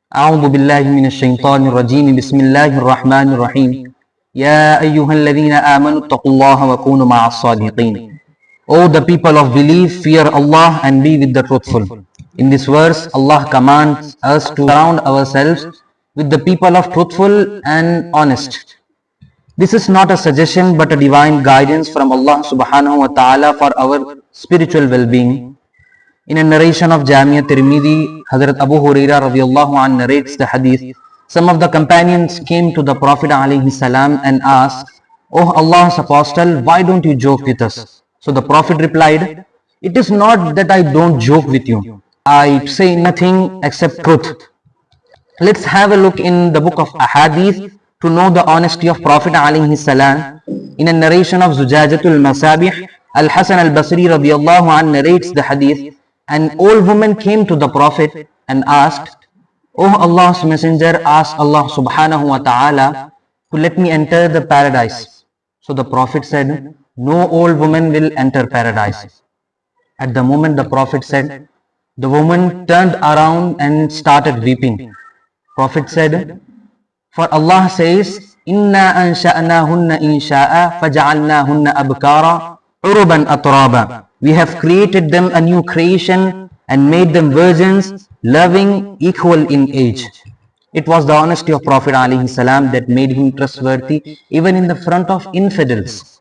أعوذ بالله من الشيطان الرجيم بسم الله الرحمن الرحيم يا أيها الذين آمنوا اتقوا الله وكونوا مع الصادقين. O the people of belief, fear Allah and be with the truthful. In this verse, Allah commands us to surround ourselves with the people of truthful and honest. This is not a suggestion but a divine guidance from Allah subhanahu wa ta'ala for our spiritual well-being. In a narration of Jamia Tirmidhi, Hazrat Abu Huraira radiallahu anh narrates the hadith. Some of the companions came to the Prophet alayhi salam and asked, "O Allah's Apostle, why don't you joke with us?" So the Prophet replied, "It is not that I don't joke with you. I say nothing except truth." Let's have a look in the book of Ahadith to know the honesty of Prophet alayhi salam. In a narration of Zujajatul Masabih, Al-Hasan al-Basri radiallahu anh narrates the hadith. An old woman came to the Prophet and asked, "O Allah's Messenger, ask Allah subhanahu wa ta'ala to let me enter the paradise." So the Prophet said, "No old woman will enter paradise." At the moment the Prophet said, the woman turned around and started weeping. Prophet said, "For Allah says, Inna ansha'nahunna insha'a faja'alnahunna abkara uruban atraba." We have created them a new creation and made them virgins, loving, equal in age. It was the honesty of Prophet ﷺ that made him trustworthy even in the front of infidels.